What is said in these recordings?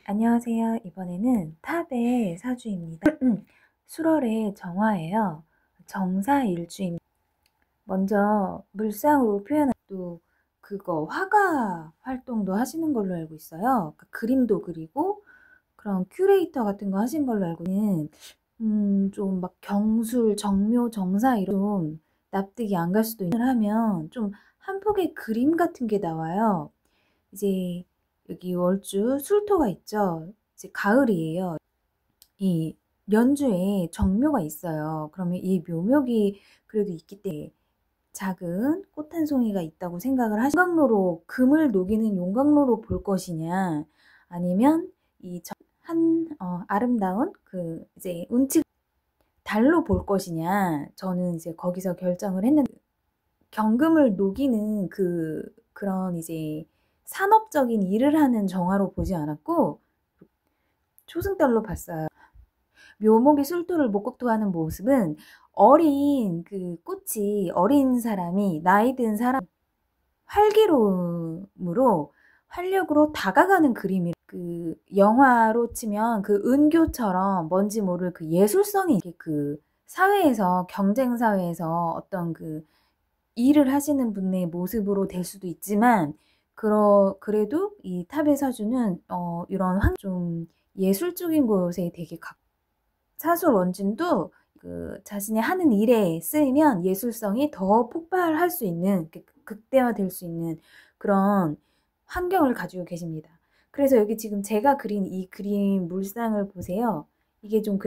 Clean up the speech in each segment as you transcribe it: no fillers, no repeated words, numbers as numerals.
안녕하세요. 이번에는 탑의 사주입니다. 수월의 정화예요. 정사일주입니다. 먼저 물상으로 표현한 또 그거 화가 활동도 하시는 걸로 알고 있어요. 그러니까 그림도 그리고 그런 큐레이터 같은 거 하신 걸로 알고 있는 좀 막 경술, 정묘, 정사 이런 좀 납득이 안 갈 수도 있는 하면 좀 한 폭의 그림 같은 게 나와요. 이제 여기 월주 술토가 있죠. 이제 가을이에요. 이 연주에 정묘가 있어요. 그러면 이 묘목이 그래도 있기 때문에 작은 꽃 한 송이가 있다고 생각을 하시 용광로로 금을 녹이는 용광로로 볼 것이냐 아니면 이 아름다운 그 이제 운치 달로 볼 것이냐 저는 이제 거기서 결정을 했는데 경금을 녹이는 그런 이제 산업적인 일을 하는 정화로 보지 않았고 초승달로 봤어요. 묘목이 술토를 목국토하는 모습은 어린 그 꽃이 어린 사람이 나이 든 사람 활기로움으로 활력으로 다가가는 그림이 그 영화로 치면 그 은교처럼 뭔지 모를 그 예술성이 그 사회에서 경쟁 사회에서 어떤 그 일을 하시는 분의 모습으로 될 수도 있지만 그래도 이 탑의 사주는 이런 좀 예술적인 곳에 되게 사술 원진도 그 자신이 하는 일에 쓰이면 예술성이 더 폭발할 수 있는 극대화될 수 있는 그런 환경을 가지고 계십니다. 그래서 여기 지금 제가 그린 이 그림 물상을 보세요. 이게 좀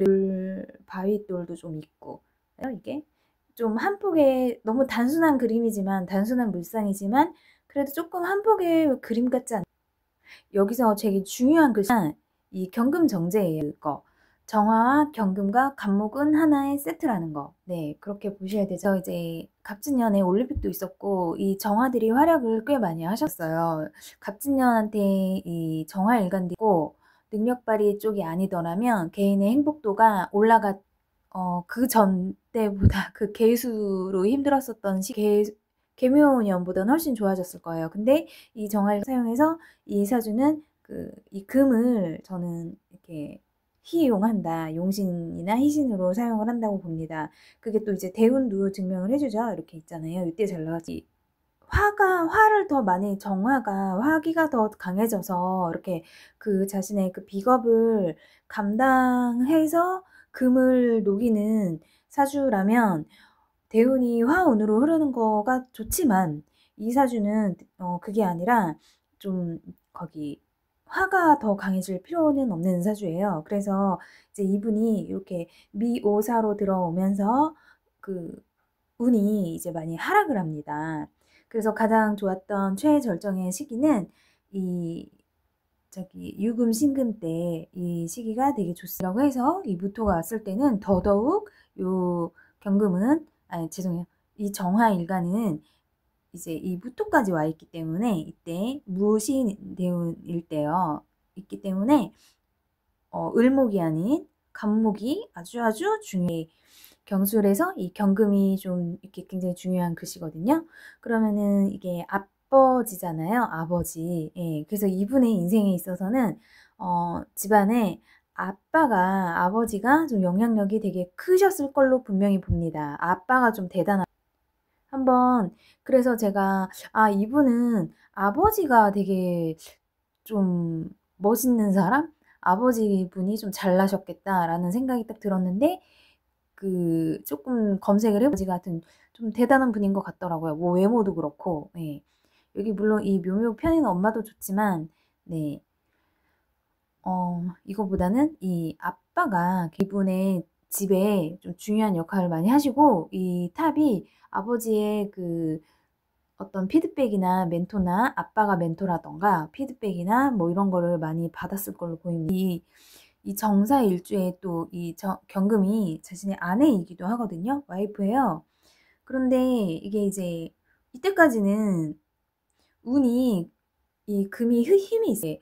바위돌도 좀 있고 이게 좀 한 폭의 너무 단순한 그림이지만 단순한 물상이지만 그래도 조금 한 폭의 그림 같지 않아요? 여기서 되게 중요한 글씨는 이 경금정제예요. 이거 정화와 경금과 갑목은 하나의 세트라는 거. 네, 그렇게 보셔야 되죠. 이제 갑진년에 올림픽도 있었고 이 정화들이 활약을 꽤 많이 하셨어요. 갑진년한테 이 정화 일관도 있고 능력 발휘 쪽이 아니더라면 개인의 행복도가 그 전 때보다 그 개수로 힘들었었던 개묘년보다는 훨씬 좋아졌을 거예요. 근데 이 정화를 사용해서 이 사주는 이 금을 저는 이렇게 희용한다. 용신이나 희신으로 사용을 한다고 봅니다. 그게 또 이제 대운도 증명을 해주죠. 이렇게 있잖아요. 이때 잘 나왔지. 화를 더 많이 정화가 화기가 더 강해져서 이렇게 그 자신의 그 비겁을 감당해서 금을 녹이는 사주라면 대운이 화운으로 흐르는 거가 좋지만 이 사주는 그게 아니라 좀 거기 화가 더 강해질 필요는 없는 사주예요. 그래서 이제 이분이 이렇게 미오사로 들어오면서 그 운이 이제 많이 하락을 합니다. 그래서 가장 좋았던 최절정의 시기는 이 유금 신금 때 이 시기가 되게 좋습니다. 해서 이 무토가 왔을 때는 더더욱 요 경금은 죄송해요. 이 정화일간은 이제 이 무토까지 와 있기 때문에 이때 무신대운일 때요. 있기 때문에 을목이 아닌 간목이 아주 중요해요. 경술에서 이 경금이 좀 이렇게 굉장히 중요한 글씨거든요. 그러면은 이게 아버지잖아요. 아버지. 예. 그래서 이분의 인생에 있어서는 집안에 아버지가 좀 영향력이 되게 크셨을 걸로 분명히 봅니다. 아빠가 좀 한번 그래서 제가 이분은 아버지가 되게 좀 멋있는 사람? 아버지 분이 좀 잘나셨겠다라는 생각이 딱 들었는데 조금 검색을 해보지 같은 좀 대단한 분인 것 같더라고요. 뭐 외모도 그렇고, 네. 여기 물론 이 묘묘 편에는 엄마도 좋지만, 네. 이거보다는 이 아빠가 이분의 집에 좀 중요한 역할을 많이 하시고, 이 탑이 아버지의 어떤 피드백이나 멘토나 아빠가 멘토라던가 피드백이나 뭐 이런 거를 많이 받았을 걸로 보입니다. 이 정사 일주에 또 이 경금이 자신의 아내이기도 하거든요. 와이프예요. 그런데 이게 이제 이때까지는 운이 이 금이 힘이 있어요.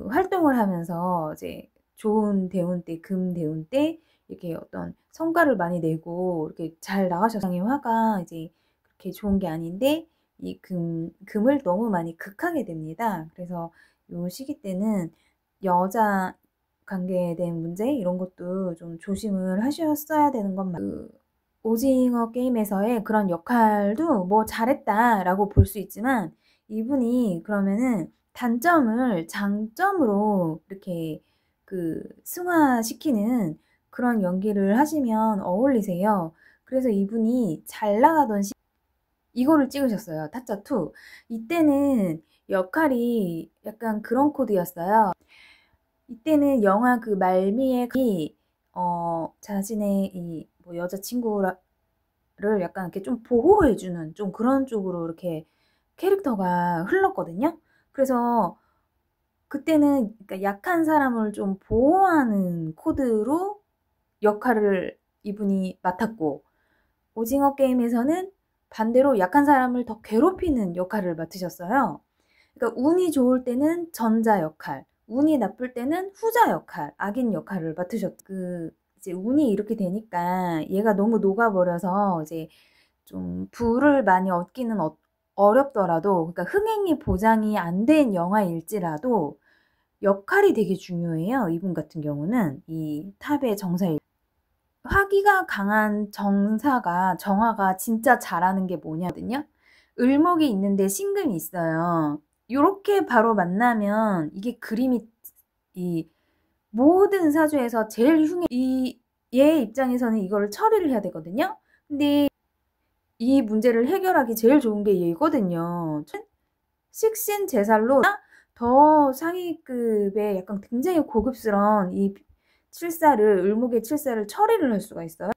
활동을 하면서 이제 좋은 대운 때, 금 대운 때 이렇게 어떤 성과를 많이 내고 이렇게 잘 나가셔서 화가 이제 그렇게 좋은 게 아닌데 이 금을 너무 많이 극하게 됩니다. 그래서 요 시기 때는 여자 관계에 대한 문제 이런 것도 좀 조심을 하셨어야 되는 건 오징어 게임에서의 그런 역할도 뭐 잘했다라고 볼 수 있지만 이분이 그러면은 단점을 장점으로 이렇게 승화시키는 그런 연기를 하시면 어울리세요. 그래서 이분이 잘 나가던 이거를 찍으셨어요. 타짜2. 이때는 역할이 약간 그런 코드였어요. 이때는 영화 말미에 자신의 뭐 여자친구를 약간 이렇게 좀 보호해주는 좀 그런 쪽으로 이렇게 캐릭터가 흘렀거든요. 그래서 그때는 그러니까 약한 사람을 좀 보호하는 코드로 역할을 이분이 맡았고, 오징어 게임에서는 반대로 약한 사람을 더 괴롭히는 역할을 맡으셨어요. 그러니까 운이 좋을 때는 전자 역할, 운이 나쁠 때는 후자 역할, 악인 역할을 이제 운이 이렇게 되니까 얘가 너무 녹아버려서 이제 좀 부를 많이 얻기는 어렵더라도, 그러니까 흥행이 보장이 안 된 영화일지라도 역할이 되게 중요해요. 이분 같은 경우는 이 탑의 정사일. 화기가 강한 정화가 진짜 잘하는 게 뭐냐거든요. 을목이 있는데 신금이 있어요. 요렇게 바로 만나면 이게 그림이 이 모든 사주에서 제일 얘 입장에서는 이거를 처리를 해야 되거든요. 근데 이 문제를 해결하기 제일 좋은 게 얘거든요. 식신 제살로 더 상위급의 약간 굉장히 고급스러운 이 을목의 칠사를 처리를 할 수가 있어요.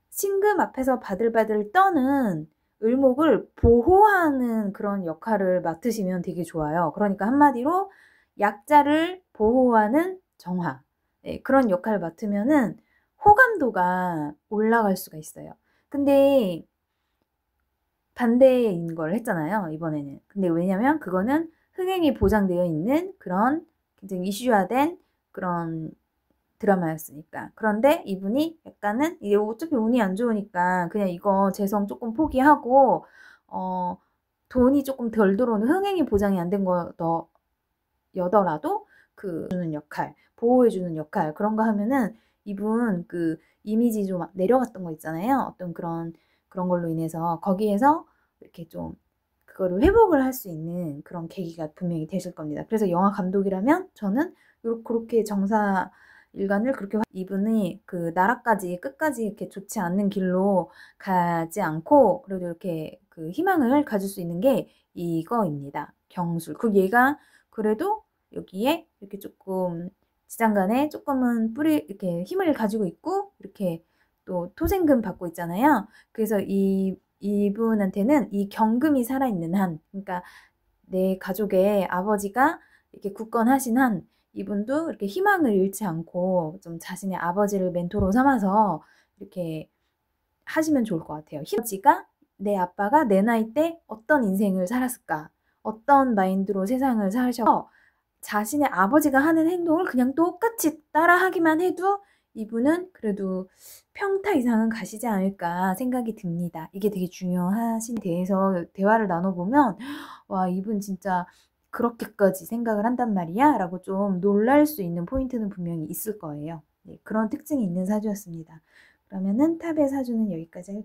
신금 앞에서 바들바들 떠는 을목을 보호하는 그런 역할을 맡으시면 되게 좋아요. 그러니까 한마디로 약자를 보호하는 정화. 네, 그런 역할을 맡으면은 호감도가 올라갈 수가 있어요. 근데 반대인 걸 했잖아요, 이번에는. 근데 왜냐면 그거는 흥행이 보장되어 있는 그런 굉장히 이슈화된 그런 드라마였으니까. 그런데 이분이 약간은 이게 어차피 운이 안 좋으니까 그냥 이거 재성 조금 포기하고 돈이 조금 덜 들어오는 흥행이 보장이 안 된 여더라도 주는 역할, 보호해주는 역할 그런 거 하면은 이분 이미지 좀 내려갔던 거 있잖아요. 어떤 그런 걸로 인해서 거기에서 이렇게 좀 그거를 회복을 할 수 있는 그런 계기가 분명히 되실 겁니다. 그래서 영화 감독이라면 저는 그렇게 정사 일관을 그렇게 이분이 나라까지 끝까지 이렇게 좋지 않는 길로 가지 않고 그래도 이렇게 희망을 가질 수 있는 게 이거입니다. 경술. 얘가 그래도 여기에 이렇게 조금 지장간에 조금은 이렇게 힘을 가지고 있고 이렇게 또 토생금 받고 있잖아요. 그래서 이분한테는 이 경금이 살아있는 한, 그러니까 내 가족의 아버지가 이렇게 굳건하신 한 이분도 이렇게 희망을 잃지 않고 좀 자신의 아버지를 멘토로 삼아서 이렇게 하시면 좋을 것 같아요. 내 아빠가 내 나이 때 어떤 인생을 살았을까? 어떤 마인드로 세상을 사셔서 자신의 아버지가 하는 행동을 그냥 똑같이 따라하기만 해도 이분은 그래도 평타 이상은 가시지 않을까 생각이 듭니다. 이게 되게 중요하신 대해서 대화를 나눠보면 와, 이분 진짜 그렇게까지 생각을 한단 말이야? 라고 좀 놀랄 수 있는 포인트는 분명히 있을 거예요. 네, 그런 특징이 있는 사주였습니다. 그러면은 탑의 사주는 여기까지 할게요.